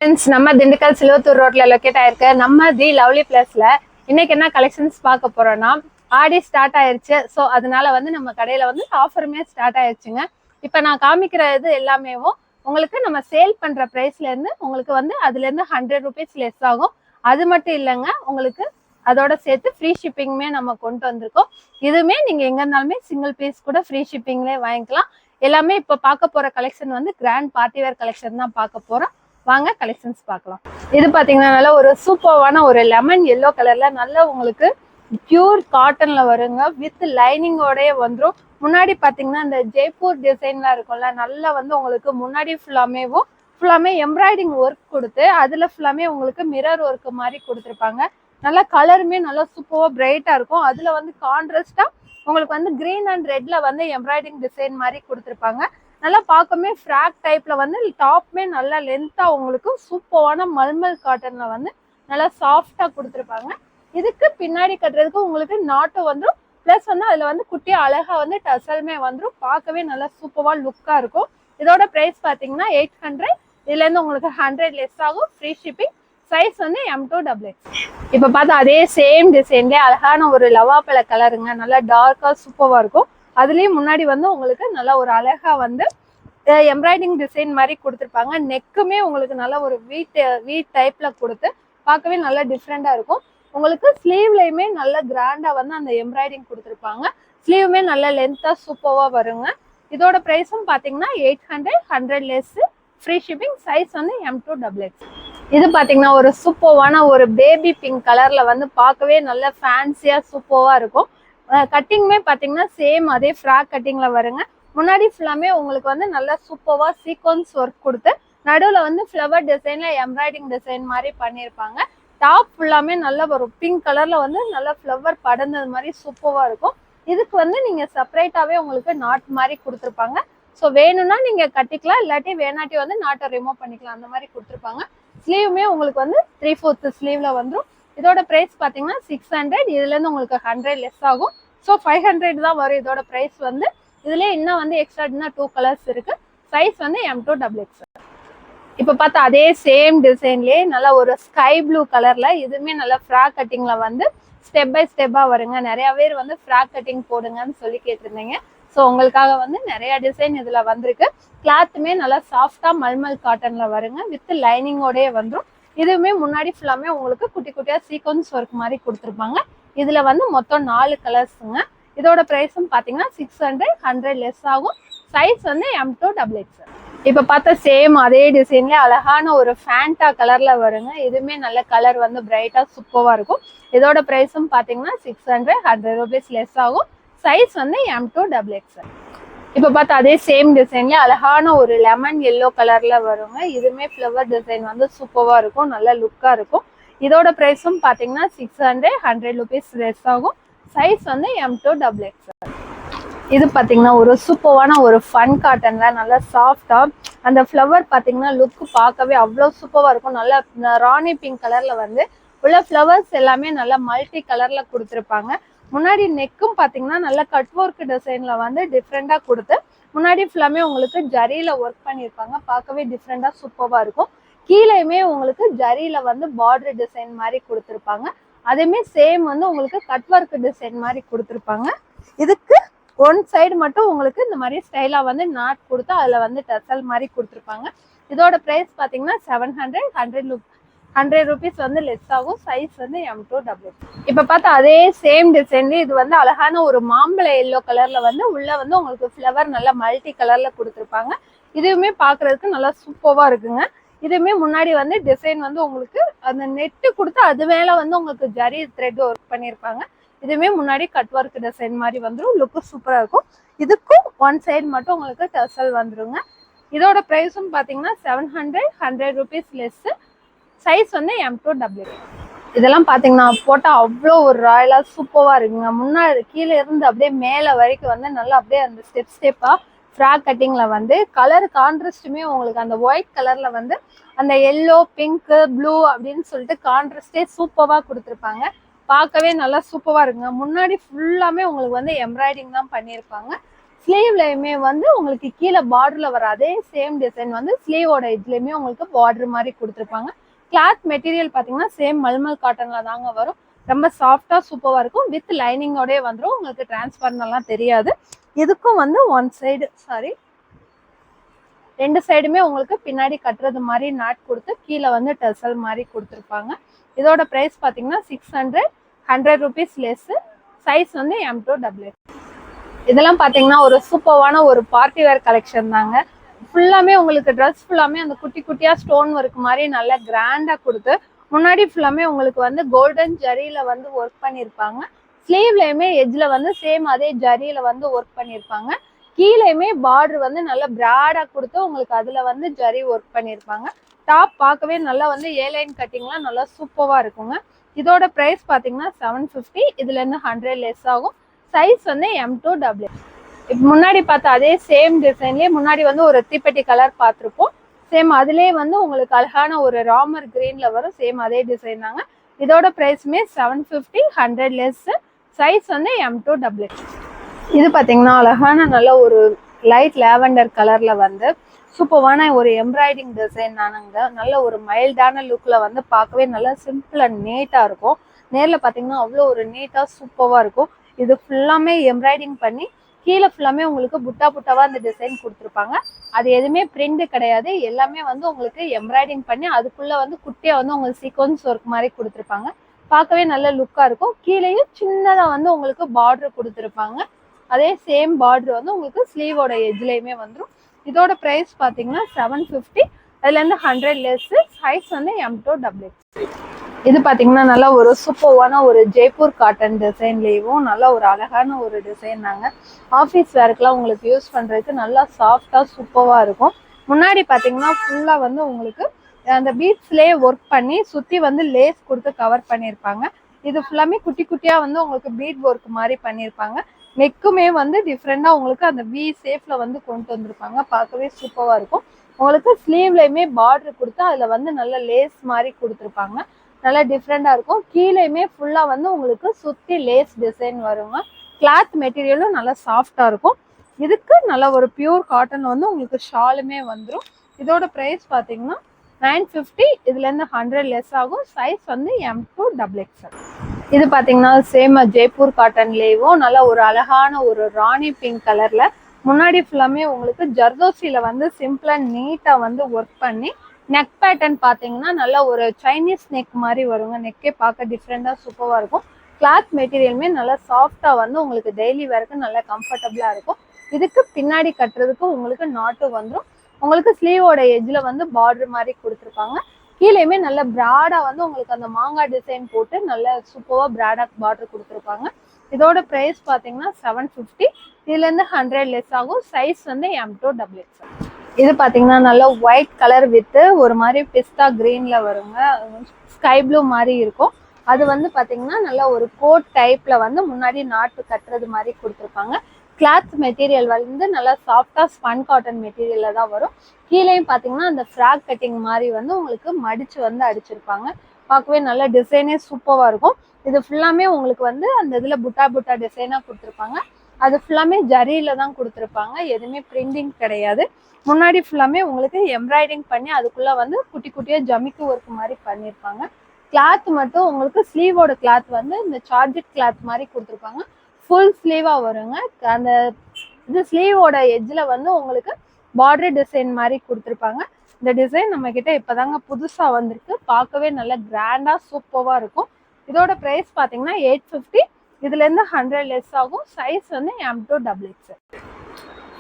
Friends, நம்ம திண்டுக்கல் சிலுவத்தூர் ரோட்ல locate ஆயிருக்க நம்ம தி லவ்லி பிளேஸ்ல இன்னைக்கு என்ன கலெக்ஷன்ஸ் பார்க்க போறோம்னா, ஆடி ஸ்டார்ட் ஆயிருச்சு. ஸோ அதனால வந்து நம்ம கடையில வந்து ஆஃபருமே ஸ்டார்ட் ஆயிருச்சுங்க. இப்போ நான் காமிக்கிற இது எல்லாமேவும் உங்களுக்கு நம்ம சேல் பண்ற பிரைஸ்ல இருந்து உங்களுக்கு வந்து அதுல இருந்து 100 rupees லெஸ் ஆகும். அது மட்டும் இல்லைங்க, உங்களுக்கு அதோட சேர்த்து ஃப்ரீ ஷிப்பிங்குமே நம்ம கொண்டு வந்திருக்கோம். இதுவுமே நீங்க எங்க இருந்தாலுமே சிங்கிள் பீஸ் கூட ஃப்ரீ ஷிப்பிங்லேயே வாங்கிக்கலாம். எல்லாமே இப்போ பார்க்க போற கலெக்ஷன் வந்து கிராண்ட் பார்ட்டி வேர் கலெக்ஷன் தான் பார்க்க போறோம். வாங்க கலெக்ஷன்ஸ் பார்க்கலாம். இது பாத்தீங்கன்னா நல்ல ஒரு சூப்பர்வான ஒரு லெமன் எல்லோ கலர்ல நல்ல உங்களுக்கு பியூர் காட்டன்ல வருங்க. வித் லைனிங்கோடய வந்துடும். முன்னாடி பாத்தீங்கன்னா இந்த ஜெய்ப்பூர் டிசைன்லாம் இருக்கும்ல, நல்லா வந்து உங்களுக்கு முன்னாடி ஃபுல்லாமே எம்ப்ராய்டிங் ஒர்க் கொடுத்து அதுல ஃபுல்லாமே உங்களுக்கு மிரர் ஒர்க் மாதிரி கொடுத்துருப்பாங்க. நல்லா கலருமே நல்லா சூப்பரா பிரைட்டா இருக்கும். அதுல வந்து கான்ட்ராஸ்டா உங்களுக்கு வந்து கிரீன் அண்ட் ரெட்ல வந்து எம்ப்ராய்டிங் டிசைன் மாதிரி கொடுத்துருப்பாங்க. நல்லா பார்க்கவே ஃப்ராக் டைப்ல வந்து டாப்மே நல்லா லென்த்தா உங்களுக்கு சூப்பரான மல்மல் காட்டன்ல வந்து நல்லா சாஃப்டா கொடுத்துருப்பாங்க. இதுக்கு பின்னாடி கட்டுறதுக்கு உங்களுக்கு நாட்டு வந்துடும். பிளஸ் வந்து அதுல வந்து குட்டியா அழகா வந்து டசல்மே வந்துடும். பார்க்கவே நல்லா சூப்பரா லுக்கா இருக்கும். இதோட பிரைஸ் பாத்தீங்கன்னா 800. இதுல இருந்து உங்களுக்கு 100 லெஸ் ஆகும். Free shipping. சைஸ் வந்து M2XX. இப்ப பார்த்தா அதே சேம் டிசைன்லேயே அழகான ஒரு லவாப்பழ கலருங்க. நல்லா டார்க்கா சூப்பரா இருக்கும். அதுலயும் முன்னாடி வந்து உங்களுக்கு நல்லா ஒரு அழகா வந்து எம்ப்ராய்டிங் டிசைன் மாதிரி கொடுத்துருப்பாங்க. நெக்குமே உங்களுக்கு நல்லா ஒரு வீட் டைப்ல கொடுத்து பார்க்கவே நல்லா டிஃப்ரெண்டா இருக்கும். உங்களுக்கு ஸ்லீவ்லயுமே நல்ல கிராண்டா வந்து அந்த எம்ப்ராய்டிங் கொடுத்துருப்பாங்க. ஸ்லீவுமே நல்ல லென்த்தா சூப்பரா வருங்க. இதோட பிரைஸும் பாத்தீங்கன்னா 800, 100 லெஸ், ஃப்ரீ ஷிப்பிங். சைஸ் வந்து M2XX. இது பாத்தீங்கன்னா ஒரு சூப்பரான ஒரு பேபி பிங்க் கலர்ல வந்து பார்க்கவே நல்ல ஃபேன்சியா சூப்பரா இருக்கும். கட்டிங்குமே பாத்தீங்கன்னா சேம் அதே ஃப்ராக் கட்டிங்ல வருங்க. முன்னாடி ஃபுல்லாமே உங்களுக்கு வந்து நல்லா சூப்பரா சீக்வன்ஸ் ஒர்க் கொடுத்து நடுவுல வந்து ஃப்ளவர் டிசைன்ல எம்ப்ராய்டிங் டிசைன் மாதிரி பண்ணியிருப்பாங்க. டாப் ஃபுல்லாமே நல்ல ஒரு பிங்க் கலர்ல வந்து நல்ல ஃப்ளவர் படர்ந்தது மாதிரி சூப்பரா இருக்கும். இதுக்கு வந்து நீங்க செப்பரேட்டாவே உங்களுக்கு நாட் மாதிரி கொடுத்துருப்பாங்க. ஸோ வேணும்னா நீங்க கட்டிக்கலாம், இல்லாட்டி வேணாட்டி வந்து நாட்டை ரிமூவ் பண்ணிக்கலாம். அந்த மாதிரி கொடுத்துருப்பாங்க. ஸ்லீவுமே உங்களுக்கு வந்து 3/4 ஸ்லீவ்ல வந்துடும். இதோட பிரைஸ் பாத்தீங்கன்னா 600. இதுல இருந்து உங்களுக்கு 100 லெஸ் ஆகும். ஸோ 500 தான் வரும் இதோட பிரைஸ் வந்து. இதுல இன்னும் வந்து எக்ஸ்ட்ரா 2 கலர்ஸ் இருக்கு. சைஸ் வந்து M2XX. இப்ப பார்த்தா அதே சேம் டிசைன்லயே நல்ல ஒரு ஸ்கை ப்ளூ கலர்ல இதுவுமே நல்ல ஃப்ராக் கட்டிங்ல வந்து ஸ்டெப் பை ஸ்டெப்பா வருங்க. நிறைய பேர் வந்து ஃப்ராக் கட்டிங் போடுங்கன்னு சொல்லி கேட்டிருந்தீங்க. ஸோ உங்களுக்காக வந்து நிறைய டிசைன் இதுல வந்திருக்கு. கிளாத்துமே நல்லா சாஃப்டா மல்மல் காட்டன்ல வருங்க. வித் லைனிங்கோடய வந்துடும். இதுவுமே முன்னாடி ஃபுல்லாமே உங்களுக்கு குட்டி குட்டியா சீக்வன்ஸ் ஒர்க் மாதிரி கொடுத்துருப்பாங்க. இதுல வந்து மொத்தம் 4 கலர்ஸுங்க. இதோட பிரைஸும் பாத்தீங்கன்னா 600, 100 லெஸ் ஆகும். சைஸ் வந்து M2XX. இப்ப பார்த்தா சேம் அதே டிசைன்ல அழகான ஒரு ஃபேண்டா கலர்ல வருங்க. இதுவுமே நல்ல கலர் வந்து பிரைட்டா சூப்பரா இருக்கும். இதோட பிரைஸும் பாத்தீங்கன்னா 600, 100 rupees லெஸ் ஆகும். சைஸ் வந்து M2XX. இப்ப பார்த்தா அதே சேம் டிசைன்ல அழகான ஒரு லெமன் எல்லோ கலர்ல வருங்க. இதுவுமே ஃப்ளவர் டிசைன் வந்து சூப்பரா இருக்கும். நல்ல லுக்கா இருக்கும். இதோட பிரைஸும் பாத்தீங்கன்னா 600, 100 rupees லெஸ் ஆகும். சைஸ் வந்து M2XX. இது பாத்தீங்கன்னா ஒரு சூப்பரான ஒரு ஃபன் காட்டன்ல நல்லா சாஃப்டா அந்த ஃப்ளவர் பாத்தீங்கன்னா லுக் பார்க்கவே அவ்வளவு சூப்பரா இருக்கும். நல்லா ராணி பிங்க் கலர்ல வந்து உள்ள ஃப்ளவர்ஸ் எல்லாமே நல்லா மல்டி கலர்ல கொடுத்துருப்பாங்க. முன்னாடி நெக்கும் பாத்தீங்கன்னா நல்ல கட் ஒர்க் டிசைன்ல வந்து டிஃப்ரெண்டா கொடுத்து முன்னாடி ஃபுல்லாமே உங்களுக்கு ஜரியில ஒர்க் பண்ணியிருப்பாங்க. பார்க்கவே டிஃப்ரெண்டா சூப்பரா இருக்கும். கீழேயுமே உங்களுக்கு ஜரியில வந்து பார்டர் டிசைன் மாதிரி கொடுத்துருப்பாங்க. அதேமே சேம் வந்து உங்களுக்கு கட் ஒர்க் டிசைன் மாதிரி கொடுத்துருப்பாங்க. இதுக்கு ஒன் சைடு மட்டும் உங்களுக்கு இந்த மாதிரி ஸ்டைலா வந்து நாட் கொடுத்து அதுல வந்து டசல் மாதிரி கொடுத்துருப்பாங்க. இதோட பிரைஸ் பாத்தீங்கன்னா 700, 100 rupees வந்து லெஸ் ஆகும். சைஸ் வந்து M2XX. இப்ப பார்த்தா அதே சேம் டிசைன்ல இது வந்து அழகான ஒரு மாம்பழ எல்லோ கலர்ல வந்து உள்ள வந்து உங்களுக்கு ஃப்ளவர் நல்லா மல்டி கலர்ல கொடுத்துருப்பாங்க. இதுவுமே பாக்குறதுக்கு நல்லா சூப்பரா இருக்குங்க. இதுவுமே முன்னாடி வந்து டிசைன் வந்து உங்களுக்கு அந்த நெட்டு கொடுத்து அது மேல வந்து உங்களுக்கு ஜரி த்ரெட் ஒர்க் பண்ணியிருப்பாங்க. இதுவுமே முன்னாடி கட் ஒர்க் டிசைன் மாதிரி வந்துடும். லுக்கு சூப்பரா இருக்கும். இதுக்கும் ஒன் சைடு மட்டும் உங்களுக்கு டசல் வந்துருங்க. இதோட பிரைஸும் பாத்தீங்கன்னா 700, 100 rupees லெஸ். சைஸ் வந்து M2XX. இதெல்லாம் பாத்தீங்கன்னா போட்டா அவ்வளோ ஒரு ராயலா சூப்பரா இருக்குங்க. முன்னாடி கீழே இருந்து அப்படியே மேல வரைக்கும் வந்து நல்லா அப்படியே அந்த ஸ்டெப்பா ஃப்ராக் கட்டிங்ல வந்து கலர் கான்ட்ராஸ்டுமே உங்களுக்கு அந்த ஒயிட் கலர்ல வந்து அந்த எல்லோ, பிங்க், ப்ளூ அப்படின்னு சொல்லிட்டு கான்ட்ராஸ்டே சூப்பரா கொடுத்துருப்பாங்க. பார்க்கவே நல்லா சூப்பரா இருக்குங்க. முன்னாடி ஃபுல்லாமே உங்களுக்கு வந்து எம்ப்ராய்டிங் தான் பண்ணியிருப்பாங்க. ஸ்லீவ்லயுமே வந்து உங்களுக்கு கீழே பார்டர்ல வர அதே சேம் டிசைன் வந்து ஸ்லீவோட எட்ஜ்லயுமே உங்களுக்கு பார்டர் மாதிரி கொடுத்துருப்பாங்க. கிளாத் மெட்டீரியல் பாத்தீங்கன்னா சேம் மல்மல் காட்டன்ல தாங்க வரும். ரொம்ப சாஃப்டா சூப்பரா இருக்கும். வித் லைனிங்கோடய வந்துடும். உங்களுக்கு டிரான்ஸ்பரண்ட் எல்லாம் தெரியாது. இதுக்கும் வந்து ஒன் சைடு ரெண்டு சைடுமே உங்களுக்கு பின்னாடி கட்டுறது மாதிரி நாட் கொடுத்து கீழே வந்து டெசல் மாதிரி கொடுத்துருப்பாங்க. இதோட பிரைஸ் பாத்தீங்கன்னா 600 100 rupees லெஸ். சைஸ் வந்து M2XX. இதெல்லாம் பாத்தீங்கன்னா ஒரு சூப்பரான ஒரு பார்ட்டி வேர் கலெக்ஷன் தாங்க. ஃபுல்லாமே உங்களுக்கு ட்ரெஸ் ஃபுல்லாமே அந்த குட்டி குட்டியா ஸ்டோன் ஒர்க் மாதிரி நல்லா கிராண்டா கொடுத்து முன்னாடி ஃபுல்லாமே உங்களுக்கு வந்து கோல்டன் ஜரியில வந்து ஒர்க் பண்ணியிருப்பாங்க. ஸ்லீவ்லயுமே எட்ஜ்ல வந்து சேம் அதே ஜரியில வந்து ஒர்க் பண்ணியிருப்பாங்க. கீழேயுமே பார்டர் வந்து நல்லா பிராடா கொடுத்து உங்களுக்கு அதுல வந்து ஜரி ஒர்க் பண்ணியிருப்பாங்க. டாப் பார்க்கவே நல்லா வந்து ஏலைன் கட்டிங்லாம் நல்லா சூப்பரா இருக்குங்க. இதோட பிரைஸ் பாத்தீங்கன்னா 750. இதுல இருந்து 100 லெஸ் ஆகும். சைஸ் வந்து M2XX. இப்போ முன்னாடி பார்த்த அதே சேம் டிசைன்லேயே முன்னாடி வந்து ஒரு தீப்பெட்டி கலர் பார்த்துருப்போம். சேம் அதுலேயே வந்து உங்களுக்கு அழகான ஒரு ராமர் கிரீன்ல வரும். சேம் அதே டிசைன் தாங்க. இதோட ப்ரைஸுமே 750 100 லெஸ். சைஸ் வந்து M2XX. இது பார்த்தீங்கன்னா அழகான நல்ல ஒரு லைட் லேவண்டர் கலர்ல வந்து சூப்பரான ஒரு எம்ப்ராய்டிங் டிசைன் தானுங்க. நல்ல ஒரு மைல்டான லுக்ல வந்து பார்க்கவே நல்லா சிம்பிள் அண்ட் நீட்டா இருக்கும். நேரில் பார்த்தீங்கன்னா அவ்வளோ ஒரு நீட்டாக சூப்பராக இருக்கும். இது ஃபுல்லாமே எம்ப்ராய்டிங் பண்ணி கீழே ஃபுல்லாமே உங்களுக்கு புட்டா புட்டாவா அந்த டிசைன் கொடுத்துருப்பாங்க. அது எதுவுமே பிரிண்ட் கிடையாது. எல்லாமே வந்து உங்களுக்கு எம்ப்ராய்டிங் பண்ணி அதுக்குள்ள வந்து குட்டியா வந்து உங்களுக்கு சீக்வன்ஸ் ஒர்க் மாதிரி கொடுத்துருப்பாங்க. பார்க்கவே நல்ல லுக்கா இருக்கும். கீழேயும் சின்னதா வந்து உங்களுக்கு பார்டர் கொடுத்துருப்பாங்க. அதே சேம் பார்டர் வந்து உங்களுக்கு ஸ்லீவோட எஜ்லயுமே வந்துடும். இதோட பிரைஸ் பார்த்தீங்கன்னா 750. அதுல இருந்து 100 லெஸ். சைஸ் வந்து M2XX. இது பாத்தீங்கன்னா நல்லா ஒரு சூப்பரான ஒரு ஜெய்ப்பூர் காட்டன் டிசைன்லேயும் நல்ல ஒரு அழகான ஒரு டிசைன் தாங்க. ஆஃபீஸ் வேர்க்கெல்லாம் உங்களுக்கு யூஸ் பண்றதுக்கு நல்லா சாஃப்டா சூப்பரா இருக்கும். முன்னாடி பாத்தீங்கன்னா ஃபுல்லா வந்து உங்களுக்கு அந்த பீட்ஸ்லேயே ஒர்க் பண்ணி சுத்தி வந்து லேஸ் கொடுத்து கவர் பண்ணியிருப்பாங்க. இது ஃபுல்லாமே குட்டி குட்டியா வந்து உங்களுக்கு பீட் ஒர்க் மாதிரி பண்ணியிருப்பாங்க. நெக்குமே வந்து டிஃப்ரெண்டா உங்களுக்கு அந்த வி ஷேப்ல வந்து கொண்டு வந்திருப்பாங்க. பார்க்கவே சூப்பரா இருக்கும். உங்களுக்கு ஸ்லீவ்லயுமே பார்டர் கொடுத்து அதுல வந்து நல்ல லேஸ் மாதிரி கொடுத்துருப்பாங்க. நல்லா டிஃப்ரெண்டா இருக்கும். கீழேயுமே ஃபுல்லா வந்து உங்களுக்கு சுத்தி லேஸ் டிசைன் வருங்க. கிளாத் மெட்டீரியலும் நல்லா சாஃப்டா இருக்கும். இதுக்கு நல்ல ஒரு பியூர் காட்டன் வந்து உங்களுக்கு ஷாலுமே வந்துடும். இதோட பிரைஸ் பாத்தீங்கன்னா 950. இதுல இருந்து 100 லெஸ் ஆகும். சைஸ் வந்து M2XX. இது பாத்தீங்கன்னா சேம் ஜெய்ப்பூர் காட்டன்லேயும் நல்ல ஒரு அழகான ஒரு ராணி பிங்க் கலர்ல முன்னாடி ஃபுல்லாமே உங்களுக்கு ஜர்தோசியில வந்து சிம்பிளா நீட்டா வந்து ஒர்க் பண்ணி நெக் பேட்டர்ன் பார்த்தீங்கன்னா நல்லா ஒரு சைனீஸ் நெக் மாதிரி வருங்க. நெக்கே பார்க்க டிஃப்ரெண்டாக சூப்பராக இருக்கும். கிளாத் மெட்டீரியலுமே நல்லா சாஃப்டாக வந்து உங்களுக்கு டெய்லி வேருக்கு நல்லா கம்ஃபர்டபுளாக இருக்கும். இதுக்கு பின்னாடி கட்டுறதுக்கு உங்களுக்கு நாட்டு வந்துடும். உங்களுக்கு ஸ்லீவோட எஜ்ஜில் வந்து பார்டர் மாதிரி கொடுத்துருப்பாங்க. கீழேயுமே நல்ல பிராடாக வந்து உங்களுக்கு அந்த மாங்காய் டிசைன் போட்டு நல்ல சூப்பராக பிராடாக பார்டர் கொடுத்துருப்பாங்க. இதோட ப்ரைஸ் பார்த்தீங்கன்னா 750. இதுலேருந்து 100 லெஸ் ஆகும். சைஸ் வந்து M2XX. இது பாத்தீங்கன்னா நல்ல ஒயிட் கலர் வித் ஒரு மாதிரி பிஸ்தா கிரீன்ல வருங்க. ஸ்கை ப்ளூ மாதிரி இருக்கும். அது வந்து பாத்தீங்கன்னா நல்ல ஒரு கோட் டைப்ல வந்து முன்னாடி நாட்டு கட்டுறது மாதிரி கொடுத்துருப்பாங்க. கிளாத் மெட்டீரியல் வந்து நல்லா சாஃப்டா ஸ்பன் காட்டன் மெட்டீரியல்ல தான் வரும். கீழேயும் பாத்தீங்கன்னா அந்த ஃப்ராக் கட்டிங் மாதிரி வந்து உங்களுக்கு மடிச்சு வந்து அடிச்சிருப்பாங்க. பார்க்கவே நல்ல டிசைனே சூப்பரா இருக்கும். இது ஃபுல்லாமே உங்களுக்கு வந்து அந்த இதுல புட்டா புட்டா டிசைனா கொடுத்துருப்பாங்க. அது ஃபுல்லாமே ஜரியில தான் கொடுத்துருப்பாங்க. எதுவுமே பிரிண்டிங் கிடையாது. முன்னாடி ஃபுல்லாமே உங்களுக்கு எம்ப்ராய்டிங் பண்ணி அதுக்குள்ள வந்து குட்டி குட்டியா ஜமிக்கு ஒர்க் மாதிரி பண்ணியிருப்பாங்க. கிளாத் மட்டும் உங்களுக்கு ஸ்லீவோட கிளாத் வந்து இந்த சார்ஜெட் கிளாத் மாதிரி கொடுத்துருப்பாங்க. ஃபுல் ஸ்லீவா வருங்க. அந்த இது ஸ்லீவோட எட்ஜில் வந்து உங்களுக்கு பார்டர் டிசைன் மாதிரி கொடுத்துருப்பாங்க. இந்த டிசைன் நம்ம கிட்ட இப்போதாங்க புதுசா வந்திருக்கு. பார்க்கவே நல்ல கிராண்டா சூப்பராக இருக்கும். இதோட ப்ரைஸ் பார்த்தீங்கன்னா 850. இதுல இருந்து 100 லெஸ் ஆகும். சைஸ் வந்து M2XX.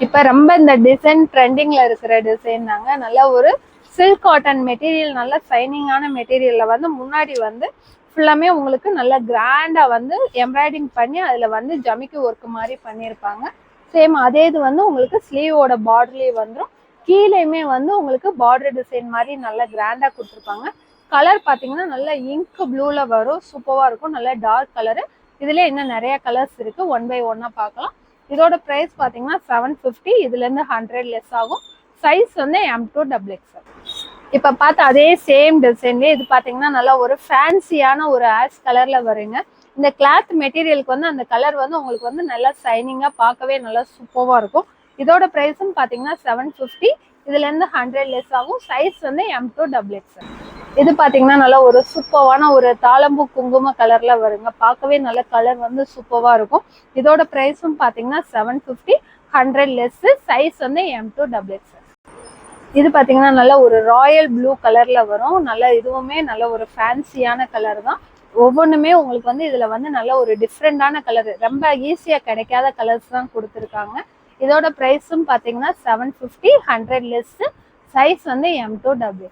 இப்ப ரொம்ப இந்த டிசைன் ட்ரெண்டிங்ல இருக்கிற டிசைன் தாங்க. நல்ல ஒரு சில்க் காட்டன் மெட்டீரியல், நல்ல சைனிங்கான மெட்டீரியல்ல வந்து முன்னாடி வந்து ஃபுல்லாமே உங்களுக்கு நல்ல கிராண்டா வந்து எம்ப்ராய்டிங் பண்ணி அதுல வந்து ஜமிக்கு ஒர்க் மாதிரி பண்ணியிருப்பாங்க. சேம் அதே இது வந்து உங்களுக்கு ஸ்லீவோட பார்டர்லயே வந்துடும். கீழேயுமே வந்து உங்களுக்கு பார்டர் டிசைன் மாதிரி நல்ல கிராண்டா கொடுத்துருப்பாங்க. கலர் பாத்தீங்கன்னா நல்ல இங்க் ப்ளூல வரும். சூப்பரா இருக்கும். நல்ல டார்க் கலரு. இதுல இன்னும் நிறைய கலர்ஸ் இருக்கு. 1 by 1 பார்க்கலாம். இதோட பிரைஸ் பாத்தீங்கன்னா 750. இதுல இருந்து 100 லெஸ் ஆகும். சைஸ் வந்து M2XX. இப்ப பார்த்த அதே சேம் டிசைன்லயே இது பாத்தீங்கன்னா நல்லா ஒரு ஃபேன்சியான ஒரு ஆஷ் கலர்ல வருங்க. இந்த கிளாத் மெட்டீரியலுக்கு வந்து அந்த கலர் வந்து உங்களுக்கு வந்து நல்லா ஷைனிங்கா பார்க்கவே நல்லா சூப்பரா இருக்கும். இதோட பிரைஸும் பாத்தீங்கன்னா 750. இதுல இருந்து 100 லெஸ் ஆகும். சைஸ் வந்து M2XX. இது பாத்தீங்கன்னா நல்லா ஒரு சூப்பரான ஒரு தாளம்பூ குங்கும கலர்ல வருங்க. பார்க்கவே நல்ல கலர் வந்து சூப்பரா இருக்கும். இதோட பிரைஸும் பாத்தீங்கன்னா 750, 100 லெஸ். சைஸ் வந்து M2XX. இது பாத்தீங்கன்னா நல்ல ஒரு ராயல் ப்ளூ கலர்ல வரும். நல்ல இதுவுமே நல்ல ஒரு ஃபேன்சியான கலர் தான். ஒவ்வொன்றுமே உங்களுக்கு வந்து இதுல வந்து நல்ல ஒரு டிஃப்ரெண்டான கலர், ரொம்ப ஈஸியா கிடைக்காத கலர்ஸ் தான் கொடுத்துருக்காங்க. இதோட பிரைஸும் பாத்தீங்கன்னா 750, 100 லெஸ். சைஸ் வந்து M2XX.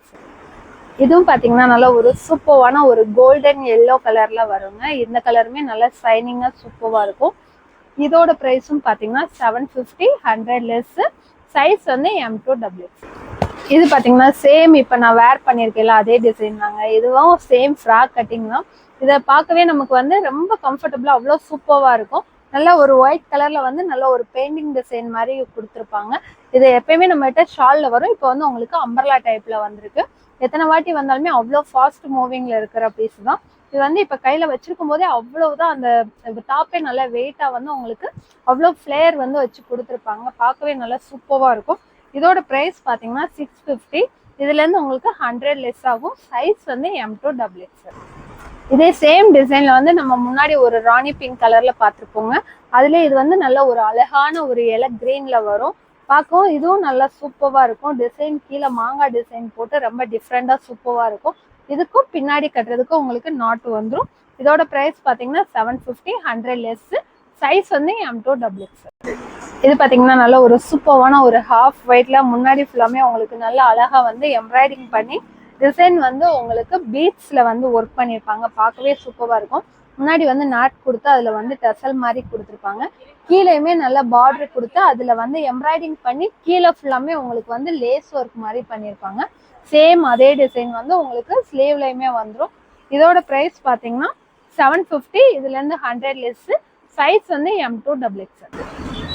இதுவும் பாத்தீங்கன்னா நல்ல ஒரு சூப்பரான ஒரு கோல்டன் எல்லோ கலர்ல வருங்க. இந்த கலருமே நல்லா ஷைனிங்கா சூப்பரா இருக்கும். இதோட பிரைஸும் பாத்தீங்கன்னா 750, 100 லெஸ். சைஸ் வந்து M2XX. இது பாத்தீங்கன்னா சேம் இப்ப நான் வேர் பண்ணிருக்கேன்ல அதே டிசைன் தாங்க. இதுவும் சேம் ஃப்ராக் கட்டிங் தான். இதை பார்க்கவே நமக்கு வந்து ரொம்ப கம்ஃபர்டபுளா அவ்வளோ சூப்பரா இருக்கும். நல்ல ஒரு ஒயிட் கலர்ல வந்து நல்ல ஒரு பெயிண்டிங் டிசைன் மாதிரி கொடுத்துருப்பாங்க. இது எப்பயுமே நம்ம கிட்ட ஷால்ல வரும். இப்போ வந்து உங்களுக்கு அம்பர்லா டைப்ல வந்திருக்கு. எத்தனை வாட்டி வந்தாலுமே அவ்வளோ ஃபாஸ்ட் மூவிங்ல இருக்கிற பீஸ் தான். இது வந்து இப்போ கையில வச்சிருக்கும் போதே அவ்வளவுதான். அந்த டாப்பே நல்லா வெயிட்டா வந்து உங்களுக்கு அவ்வளோ ஃபிளேர் வந்து வச்சு கொடுத்துருப்பாங்க. பார்க்கவே நல்லா சூப்பரா இருக்கும். இதோட பிரைஸ் பாத்தீங்கன்னா 650. இதுல இருந்து உங்களுக்கு 100 லெஸ் ஆகும். சைஸ் வந்து M2XX. இதே சேம் டிசைன்ல வந்து நம்ம முன்னாடி ஒரு ராணி பிங்க் கலர்ல பார்த்துருப்போங்க. அதுல இது வந்து நல்ல ஒரு அழகான ஒரு இலை கிரீன்ல வரும். பார்க்கவும் இதுவும் நல்லா சூப்பரா இருக்கும். டிசைன் கீழே மாங்காய் டிசைன் போட்டு ரொம்ப டிஃப்ரெண்டா சூப்பரா இருக்கும். இதுக்கும் பின்னாடி கட்டுறதுக்கும் உங்களுக்கு நாட்டு வந்துடும். இதோட பிரைஸ் பாத்தீங்கன்னா 750, 100 லெஸ். சைஸ் வந்து M2XX. இது பாத்தீங்கன்னா நல்ல ஒரு சூப்பரான ஒரு ஹாஃப் ஒயிட்ல முன்னாடி ஃபுல்லாமே உங்களுக்கு நல்ல அழகா வந்து எம்ப்ராய்டிங் பண்ணி டிசைன் வந்து உங்களுக்கு பீட்ஸ்ல வந்து ஒர்க் பண்ணியிருப்பாங்க. பார்க்கவே சூப்பரா இருக்கும். முன்னாடி வந்து நாட் கொடுத்து அதுல வந்து டசல் மாதிரி கொடுத்துருப்பாங்க. கீழேயுமே நல்ல பார்டர் கொடுத்து அதுல வந்து எம்ப்ராய்டிங் பண்ணி கீழே ஃபுல்லாமே உங்களுக்கு வந்து லேஸ் ஒர்க் மாதிரி பண்ணியிருப்பாங்க. சேம் அதே டிசைன் வந்து உங்களுக்கு ஸ்லீவ்லயுமே வந்துடும். இதோட பிரைஸ் பாத்தீங்கன்னா 750. இதுல இருந்து 100 லெஸ். சைஸ் வந்து M2XX.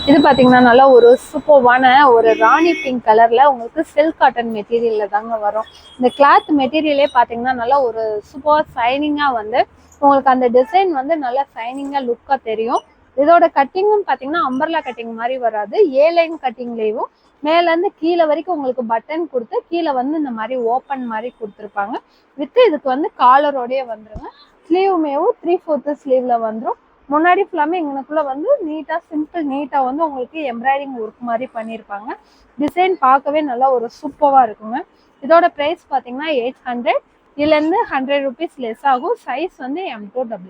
இது பாத்தீங்கன்னா நல்லா ஒரு சூப்பரான ஒரு ராணி பிங்க் கலர்ல உங்களுக்கு சில்க் காட்டன் மெட்டீரியல்ல தாங்க வரும். இந்த கிளாத் மெட்டீரியலே பாத்தீங்கன்னா நல்லா ஒரு சூப்பர் ஷைனிங்கா வந்து உங்களுக்கு அந்த டிசைன் வந்து நல்லா ஷைனிங்கா லுக்கா தெரியும். இதோட கட்டிங்கும் பாத்தீங்கன்னா அம்பர்லா கட்டிங் மாதிரி வராது. ஏலைன் கட்டிங்லேயும் மேல இருந்து கீழே வரைக்கும் உங்களுக்கு பட்டன் கொடுத்து கீழே வந்து இந்த மாதிரி ஓப்பன் மாதிரி கொடுத்துருப்பாங்க. வித் இதுக்கு வந்து காலரோடய வந்துருங்க. ஸ்லீவுமேவும் 3/4 ஸ்லீவ்ல வந்துடும். முன்னாடி ஃபுல்லாமே இங்கனக்குள்ள வந்து நீட்டா சிம்பிள் நீட்டா வந்து உங்களுக்கு எம்ப்ராய்டிங் ஒர்க் மாதிரி பண்ணியிருப்பாங்க. டிசைன் பார்க்கவே நல்லா ஒரு சூப்பரா இருக்குங்க. இதோட பிரைஸ் பாத்தீங்கன்னா 800. இதுல இருந்து 100 ருபீஸ் லெஸ் ஆகும். சைஸ் வந்து M2XX.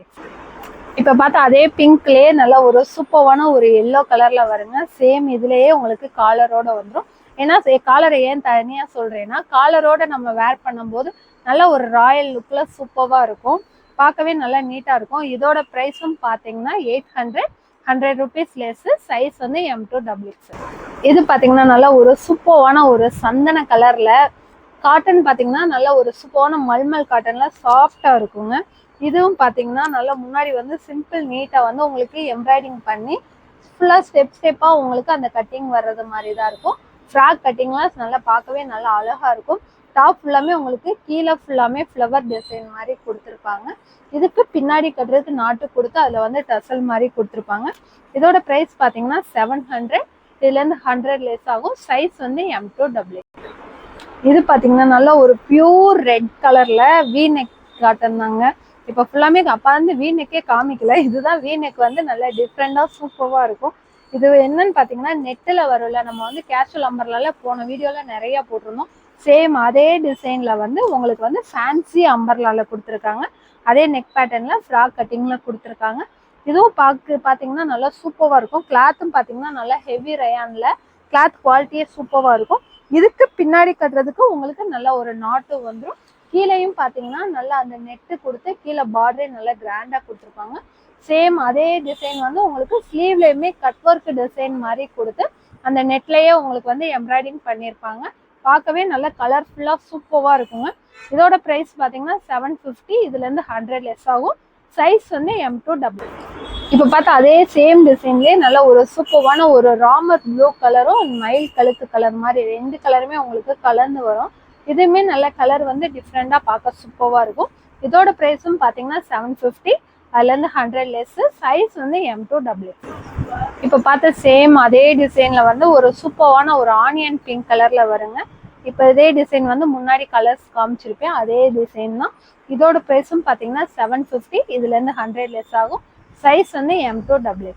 இப்ப பார்த்தா அதே பிங்க்லயே நல்லா ஒரு சூப்பரான ஒரு எல்லோ கலர்ல வருங்க. சேம் இதுலயே உங்களுக்கு காலரோட வந்துடும். ஏன்னா காலரை ஏன் தனியா சொல்றேன்னா காலரோட நம்ம வேர் பண்ணும்போது நல்ல ஒரு ராயல் லுக்ல சூப்பரா இருக்கும். பார்க்கவே நல்லா நீட்டா இருக்கும். இதோட பிரைஸும் பாத்தீங்கன்னா 800, 100 ருபீஸ் லெஸ். சைஸ் வந்து M2XX. இது பாத்தீங்கன்னா நல்லா ஒரு சூப்பரான ஒரு சந்தன கலர்ல காட்டன் பாத்தீங்கன்னா நல்ல ஒரு சூப்பரான மல்மல் காட்டன்ல சாஃப்டா இருக்குங்க. இதுவும் பாத்தீங்கன்னா நல்லா முன்னாடி வந்து சிம்பிள் நீட்டா வந்து உங்களுக்கு எம்ப்ராய்டிங் பண்ணி ஃபுல்லா ஸ்டெப்பா உங்களுக்கு அந்த கட்டிங் வர்றது மாதிரி தான் இருக்கும். ஃப்ராக் கட்டிங்லாம் நல்லா பார்க்கவே நல்லா அழகா இருக்கும். டாப் ஃபுல்லாமே உங்களுக்கு கீழே ஃபுல்லாமே ஃப்ளவர் டிசைன் மாதிரி கொடுத்துருப்பாங்க. இதுக்கு பின்னாடி கட்டுறதுக்கு நாட்டு கொடுத்து அதில் வந்து டசல் மாதிரி கொடுத்துருப்பாங்க. இதோட ப்ரைஸ் பார்த்தீங்கன்னா 700. இதுலேருந்து 100 லெஸ் ஆகும். சைஸ் வந்து M2XX. இது பார்த்தீங்கன்னா நல்லா ஒரு பியூர் ரெட் கலரில் வி நெக் காட்டன் தாங்க. இப்போ ஃபுல்லாமே அப்போ வந்து வி நெக்கே காமிக்கல. இதுதான் வி நெக் வந்து நல்லா டிஃப்ரெண்டாக சூப்பராக இருக்கும். இது என்னன்னு பார்த்தீங்கன்னா நெட்டில் வரும்ல, நம்ம வந்து கேஷுவல் அம்பர்லால போன வீடியோவில் நிறையா போட்டிருந்தோம். சேம் அதே டிசைன்ல வந்து உங்களுக்கு வந்து ஃபேன்சி அம்பர்லால கொடுத்துருக்காங்க. அதே நெக் பேட்டர்ன்ல ஃப்ராக் கட்டிங்ல கொடுத்துருக்காங்க. இதுவும் பார்த்தீங்கன்னா நல்லா சூப்பராக இருக்கும். கிளாத்தும் பார்த்தீங்கன்னா நல்லா ஹெவி ரயான்ல கிளாத் குவாலிட்டியே சூப்பராக இருக்கும். இதுக்கு பின்னாடி கட்டுறதுக்கு உங்களுக்கு நல்ல ஒரு நாட்டு வந்துடும். கீழேயும் பார்த்தீங்கன்னா நல்லா அந்த நெட்டு கொடுத்து கீழே பார்டரே நல்லா கிராண்டாக கொடுத்துருப்பாங்க. சேம் அதே டிசைன் வந்து உங்களுக்கு ஸ்லீவ்லயுமே கட் ஒர்க் டிசைன் மாதிரி கொடுத்து அந்த நெட்லயே உங்களுக்கு வந்து எம்ப்ராய்டிங் பண்ணியிருப்பாங்க. பார்க்கவே நல்ல கலர்ஃபுல்லா சூப்பரா இருக்குங்க. இதோட பிரைஸ் பாத்தீங்கன்னா 750. இதுல இருந்து 100 லெஸ் ஆகும். சைஸ் வந்து M2XX. இப்ப பார்த்தா அதே சேம் டிசைன்லயே நல்ல ஒரு சூப்பரான ஒரு ராமர் ப்ளூ கலரும் மயில் கழுத்து கலர் மாதிரி 2 கலருமே உங்களுக்கு கலந்து வரும். இதுவுமே நல்ல கலர் வந்து டிஃப்ரெண்டா பார்க்க சூப்பரா இருக்கும். இதோட பிரைஸும் பாத்தீங்கன்னா 750. அதுலேருந்து 100 லெஸ். சைஸ் வந்து M2XX. இப்போ பார்த்த சேம் அதே டிசைனில் வந்து ஒரு சூப்பரான ஒரு ஆனியன் பிங்க் கலரில் வருங்க. இப்போ இதே டிசைன் வந்து முன்னாடி கலர்ஸ் காமிச்சிருப்பேன், அதே டிசைன் தான். இதோட ப்ரைஸும் பார்த்தீங்கன்னா 750. இதுலேருந்து 100 லெஸ் ஆகும். சைஸ் வந்து M2XX.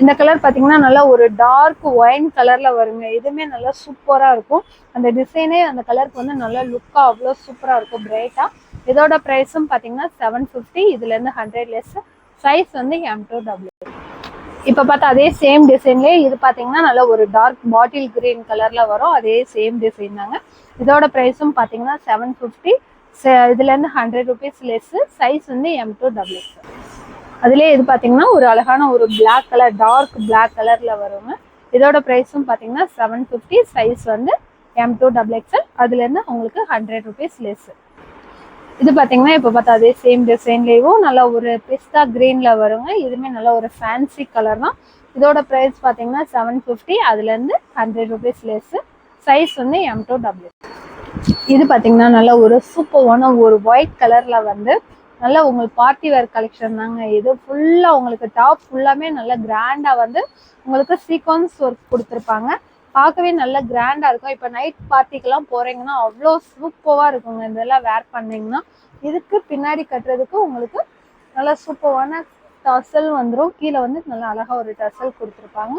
இந்த கலர் பார்த்தீங்கன்னா நல்லா ஒரு டார்க் ஒயின் கலரில் வருங்க. இதுவுமே நல்லா சூப்பராக இருக்கும். அந்த டிசைனே அந்த கலருக்கு வந்து நல்லா லுக்காக அவ்வளோ சூப்பராக இருக்கும், பிரைட்டாக. இதோட ப்ரைஸும் பார்த்தீங்கன்னா 750. இதுலேருந்து 100 லெஸ். சைஸ் வந்து M2XX. இப்போ பார்த்தா அதே சேம் டிசைன்லேயே இது பார்த்தீங்கன்னா நல்லா ஒரு டார்க் பாட்டில் கிரீன் கலரில் வரும். அதே சேம் டிசைன் தாங்க. இதோட ப்ரைஸும் பார்த்தீங்கன்னா 750. இதுலேருந்து 100 rupees லெஸ். சைஸ் வந்து M2XX. அதுலேயே இது பார்த்தீங்கன்னா ஒரு அழகான ஒரு பிளாக் கலர், டார்க் பிளாக் கலரில் வருங்க. இதோட ப்ரைஸும் பார்த்தீங்கன்னா 750. சைஸ் வந்து M2XX. அதுலேருந்து உங்களுக்கு 100 rupees லெஸ். இது பார்த்தீங்கன்னா இப்போ பார்த்தா அதே சேம் டிசைன்லேயும் நல்லா ஒரு பிஸ்தா க்ரீனில் வருங்க. இதுவுமே நல்லா ஒரு ஃபேன்சி கலர் தான். இதோட ப்ரைஸ் பார்த்தீங்கன்னா 750. அதுலேருந்து 100 rupees லெஸ். சைஸ் வந்து M2XX. இது பார்த்தீங்கன்னா நல்லா ஒரு சூப்பரான ஒரு ஒயிட் கலரில் வந்து நல்லா உங்களுக்கு பார்ட்டி வேர் கலெக்ஷன் தாங்க. இது ஃபுல்லாக உங்களுக்கு டாப் ஃபுல்லாமே நல்லா கிராண்டாக வந்து உங்களுக்கு சீக்வன்ஸ் ஒர்க் கொடுத்துருப்பாங்க. பார்க்கவே நல்லா கிராண்டாக இருக்கும். இப்போ நைட் பார்ட்டிக்கெல்லாம் போகிறீங்கன்னா அவ்வளோ சூப்பராக இருக்குங்க. இதெல்லாம் வேர் பண்ணிங்கன்னா இதுக்கு பின்னாடி கட்டுறதுக்கு உங்களுக்கு நல்லா சூப்பரான டசல் வந்துடும். கீழே வந்து நல்லா அழகாக ஒரு டசல் கொடுத்துருப்பாங்க.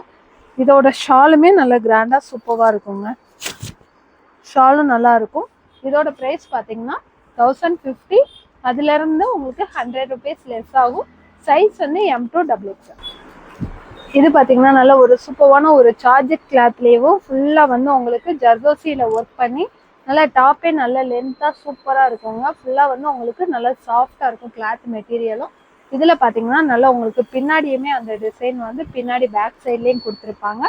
இதோட ஷாலுமே நல்லா கிராண்டாக சூப்பராக இருக்குங்க. ஷாலும் நல்லா இருக்கும். இதோட ப்ரைஸ் பார்த்தீங்கன்னா 1050. அதுலேருந்து உங்களுக்கு 100 rupees லெஸ் ஆகும். சைஸ் வந்து M2XX. இது பார்த்தீங்கன்னா நல்ல ஒரு சூப்பரான ஒரு சார்ஜெட் கிளாத்லேயும் ஃபுல்லாக வந்து உங்களுக்கு ஜர்தோசியில் ஒர்க் பண்ணி நல்லா டாப்பே நல்ல லென்த்தாக சூப்பராக இருக்குங்க. ஃபுல்லாக வந்து உங்களுக்கு நல்லா சாஃப்டாக இருக்கும் கிளாத் மெட்டீரியலும். இதில் பார்த்தீங்கன்னா நல்லா உங்களுக்கு பின்னாடியுமே அந்த டிசைன் வந்து பின்னாடி பேக் சைட்லேயும் கொடுத்துருப்பாங்க.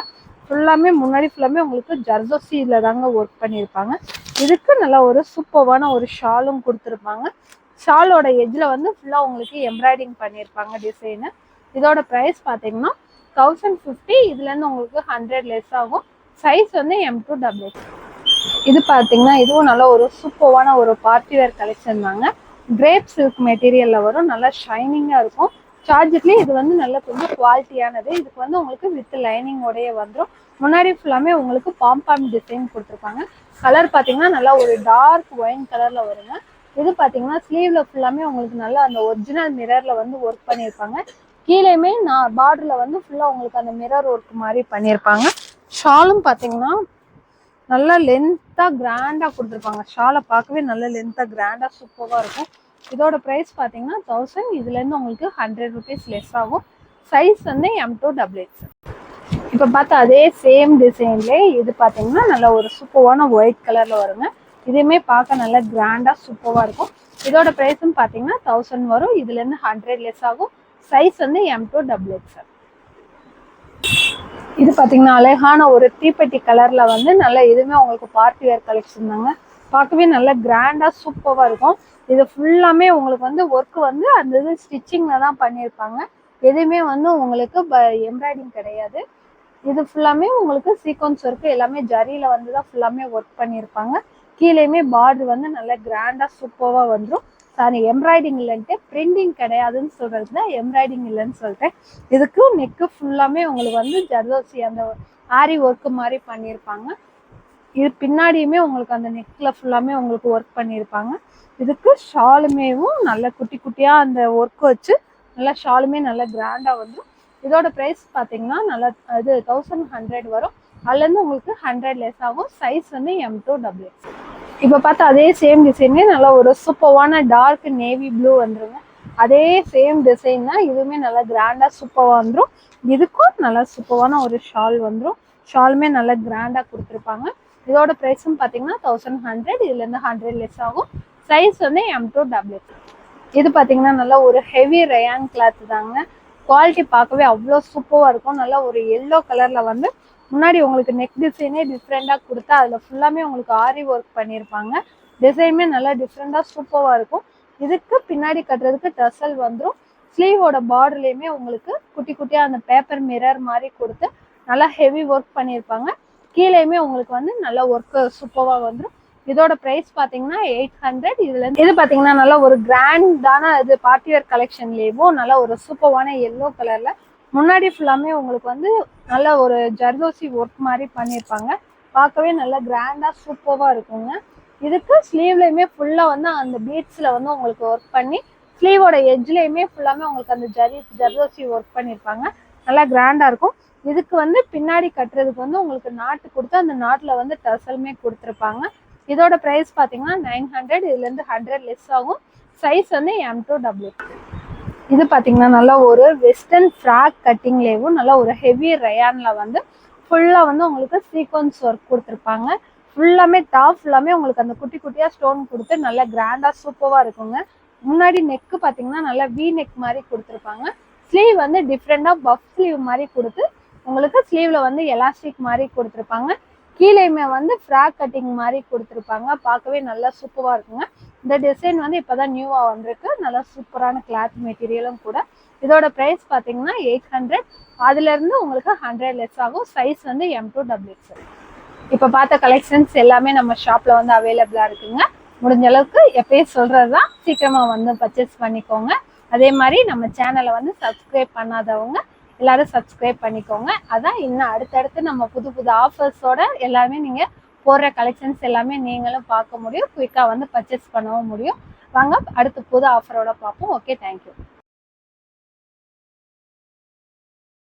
ஃபுல்லாமே முன்னாடி ஃபுல்லாமே உங்களுக்கு ஜர்தோசியில் தாங்க ஒர்க் பண்ணியிருப்பாங்க. இதுக்கு நல்லா ஒரு சூப்பரான ஒரு ஷாலும் கொடுத்துருப்பாங்க. ஷாலோட எஜ்ஜில் வந்து ஃபுல்லாக உங்களுக்கு எம்ப்ராய்டிங் பண்ணியிருப்பாங்க டிசைனு. இதோட ப்ரைஸ் பார்த்தீங்கன்னா 1050. இதுலேருந்து உங்களுக்கு 100 லெஸ் ஆகும். சைஸ் வந்து M2XX. இது பார்த்தீங்கன்னா இதுவும் நல்லா ஒரு சூப்பரான ஒரு பார்ட்டி வேர் கலெக்ஷன் தாங்க. கிரேப் சில்க் மெட்டீரியலில் வரும். நல்லா ஷைனிங்காக இருக்கும். சார்ஜெட்லேயே இது வந்து நல்ல கொஞ்சம் குவாலிட்டியானது. இதுக்கு வந்து உங்களுக்கு வித் லைனிங்கோடைய வந்துடும். முன்னாடி ஃபுல்லாமே உங்களுக்கு பாம்பாம் டிசைன் கொடுத்துருப்பாங்க. கலர் பார்த்தீங்கன்னா நல்லா ஒரு டார்க் ஒயின் கலரில் வருங்க. இது பார்த்தீங்கன்னா ஸ்லீவில் ஃபுல்லாமே உங்களுக்கு நல்லா அந்த ஒரிஜினல் மிரரில் வந்து ஒர்க் பண்ணியிருப்பாங்க. கீழேயுமே பார்டரில் வந்து ஃபுல்லாக உங்களுக்கு அந்த மிரர் ஒர்க் மாதிரி பண்ணியிருப்பாங்க. ஷாலும் பார்த்தீங்கன்னா நல்லா லென்த்தாக கிராண்டாக கொடுத்துருப்பாங்க. ஷாலை பார்க்கவே நல்ல லென்த்தாக கிராண்டாக சூப்பராக இருக்கும். இதோட ப்ரைஸ் பார்த்தீங்கன்னா 1000. இதுலேருந்து உங்களுக்கு 100 rupees லெஸ் ஆகும். சைஸ் வந்து M2XX. இப்போ பார்த்தா அதே சேம் டிசைன்லேயே இது பார்த்தீங்கன்னா நல்லா ஒரு சூப்பரான ஒயிட் கலரில் வருங்க. இதுவுமே பார்க்க நல்லா கிராண்டாக சூப்பராக இருக்கும். இதோட ப்ரைஸும் பார்த்தீங்கன்னா 1000 வரும். இதுலேருந்து 100 லெஸ் ஆகும். சைஸ் வந்து M2XX. இது பார்த்தீங்கன்னா அழகான ஒரு தீப்பெட்டி கலரில் வந்து நல்லா இதுவுமே உங்களுக்கு பார்ட்டி வேர் கலெக்ஷன் தாங்க. பார்க்கவே நல்லா கிராண்டாக சூப்பராக இருக்கும். இது ஃபுல்லாமே உங்களுக்கு வந்து ஒர்க்கு வந்து அந்த இது ஸ்டிச்சிங்கில் தான் பண்ணியிருப்பாங்க. எதுவுமே வந்து உங்களுக்கு எம்ப்ராய்டிங் கிடையாது. இது ஃபுல்லாமே உங்களுக்கு சீக்வன்ஸ் ஒர்க்கு எல்லாமே ஜரியில் வந்து தான் ஃபுல்லாமே ஒர்க் பண்ணியிருப்பாங்க. கீழேயுமே பார்டர் வந்து நல்லா கிராண்டாக சூப்பராக வந்துடும். சாரி, எம்ப்ராய்டிங் இல்லைன்ட்டு பிரிண்டிங் கிடையாதுன்னு சொல்கிறது தான் எம்ப்ராய்டிங் இல்லைன்னு சொல்லிட்டேன். இதுக்கு நெக்கு ஃபுல்லாமே உங்களுக்கு வந்து ஜர்தோசி அந்த ஆரி ஒர்க்கு மாதிரி பண்ணியிருப்பாங்க. இது பின்னாடியுமே உங்களுக்கு அந்த நெக்கில் ஃபுல்லாமே உங்களுக்கு ஒர்க் பண்ணியிருப்பாங்க. இதுக்கு ஷாலுமேவும் நல்ல குட்டி குட்டியாக அந்த ஒர்க் வச்சு நல்லா ஷாலுமே நல்லா கிராண்டாக வந்துடும். இதோட ப்ரைஸ் பார்த்தீங்கன்னா நல்லா இது 1100 வரும். அதுலேருந்து உங்களுக்கு 100 லெஸ் ஆகும். சைஸ் வந்து M2XX. இப்போ பார்த்தா அதே சேம் டிசைனே நல்லா ஒரு சூப்பரான டார்க் நேவி ப்ளூ வந்துருங்க. அதே சேம் டிசைன் தான். இதுவுமே நல்லா கிராண்டாக சூப்பராக வந்துடும். இதுக்கும் நல்லா சூப்பரான ஒரு ஷால் வந்துடும். ஷாலுமே நல்லா கிராண்டாக கொடுத்துருப்பாங்க. இதோட ப்ரைஸும் பார்த்தீங்கன்னா 1100. இதுலேருந்து 100 லெஸ் ஆகும். சைஸ் வந்து M2XX. இது பார்த்தீங்கன்னா நல்லா ஒரு ஹெவி ரயான் கிளாத் தாங்க. குவாலிட்டி பார்க்கவே அவ்வளோ சூப்பராக இருக்கும். நல்லா ஒரு எல்லோ கலரில் வந்து முன்னாடி உங்களுக்கு நெக் டிசைனே டிஃப்ரெண்ட்டாக கொடுத்தா அதில் ஃபுல்லாமே உங்களுக்கு ஆரி ஒர்க் பண்ணியிருப்பாங்க. டிசைனுமே நல்லா டிஃப்ரெண்ட்டாக சூப்பராக இருக்கும். இதுக்கு பின்னாடி கட்டுறதுக்கு டசல் வந்துடும். ஸ்லீவோட பார்டர்லேயுமே உங்களுக்கு குட்டி குட்டியாக அந்த பேப்பர் மிரர் மாதிரி கொடுத்து நல்லா ஹெவி ஒர்க் பண்ணியிருப்பாங்க. கீழேயுமே உங்களுக்கு வந்து நல்லா ஒர்க்கு சூப்பராக வந்துடும். இதோட பிரைஸ் பாத்தீங்கன்னா 800. இது பாத்தீங்கன்னா நல்ல ஒரு கிராண்டான இது பார்ட்டிவேர் கலெக்ஷன்லயும் நல்ல ஒரு சூப்பரான எல்லோ கலர்ல முன்னாடி ஃபுல்லாமே உங்களுக்கு வந்து நல்ல ஒரு ஜர்தோசி ஒர்க் மாதிரி பண்ணியிருப்பாங்க. பார்க்கவே நல்லா கிராண்டா சூப்பரா இருக்குங்க. இதுக்கு ஸ்லீவ்லயுமே ஃபுல்லா வந்து அந்த பீட்ஸ்ல வந்து உங்களுக்கு ஒர்க் பண்ணி ஸ்லீவோட எட்ஜ்லயுமே ஃபுல்லாமே உங்களுக்கு அந்த ஜர்தோசி ஒர்க் பண்ணியிருப்பாங்க. நல்லா கிராண்டா இருக்கும். இதுக்கு வந்து பின்னாடி கட்டுறதுக்கு வந்து உங்களுக்கு நாட்டு கொடுத்து அந்த நாட்டுல வந்து டசலுமே கொடுத்துருப்பாங்க. இதோட பிரைஸ் பாத்தீங்கன்னா 900. இதுல இருந்து 100 லெஸ் ஆகும். சைஸ் வந்து M to W. இது பாத்தீங்கன்னா நல்லா ஒரு வெஸ்டர்ன் ஃப்ராக் கட்டிங்லேயும் நல்லா ஒரு ஹெவி ரயான்ல வந்து ஃபுல்லா வந்து உங்களுக்கு சீக்வன்ஸ் ஒர்க் கொடுத்துருப்பாங்க. ஃபுல்லாமே டாப் ஃபுல்லாமே உங்களுக்கு அந்த குட்டி குட்டியா ஸ்டோன் கொடுத்து நல்லா கிராண்டா சூப்பரா இருக்குங்க. முன்னாடி நெக்கு பாத்தீங்கன்னா நல்லா வி நெக் மாதிரி கொடுத்துருப்பாங்க. ஸ்லீவ் வந்து டிஃப்ரெண்டா பஃப் ஸ்லீவ் மாதிரி கொடுத்து உங்களுக்கு ஸ்லீவ்ல வந்து எலாஸ்டிக் மாதிரி கொடுத்துருப்பாங்க. கீழேயுமே வந்து ஃப்ராக் கட்டிங் மாதிரி கொடுத்துருப்பாங்க. பார்க்கவே நல்லா சூப்பரா இருக்குங்க. இந்த டிசைன் வந்து இப்பதான் நியூவா வந்திருக்கு. நல்லா சூப்பரான கிளாத் மெட்டீரியலும் கூட. இதோட பிரைஸ் பாத்தீங்கன்னா 800. அதுல இருந்து உங்களுக்கு 100 லெஸ் ஆகும். சைஸ் வந்து M to W. இப்ப பார்த்த கலெக்ஷன்ஸ் எல்லாமே நம்ம ஷாப்ல வந்து அவைலபிளா இருக்குங்க. முடிஞ்ச அளவுக்கு எப்பயும் சொல்றதுதான், சீக்கிரமா வந்து பர்ச்சேஸ் பண்ணிக்கோங்க. அதே மாதிரி நம்ம சேனலை வந்து சப்ஸ்கிரைப் பண்ணாதவங்க எல்லாரும் சப்ஸ்கிரைப் பண்ணிக்கோங்க. அதான் இன்னும் அடுத்தடுத்து நம்ம புது புது ஆஃபர்ஸோட எல்லாமே நீங்க போடுற கலெக்ஷன்ஸ் எல்லாமே நீங்களும் பார்க்க முடியும். குயிக்கா வந்து பர்ச்சேஸ் பண்ணவும் முடியும். வாங்க அடுத்த புது ஆஃபரோட பார்ப்போம். Okay, thank you.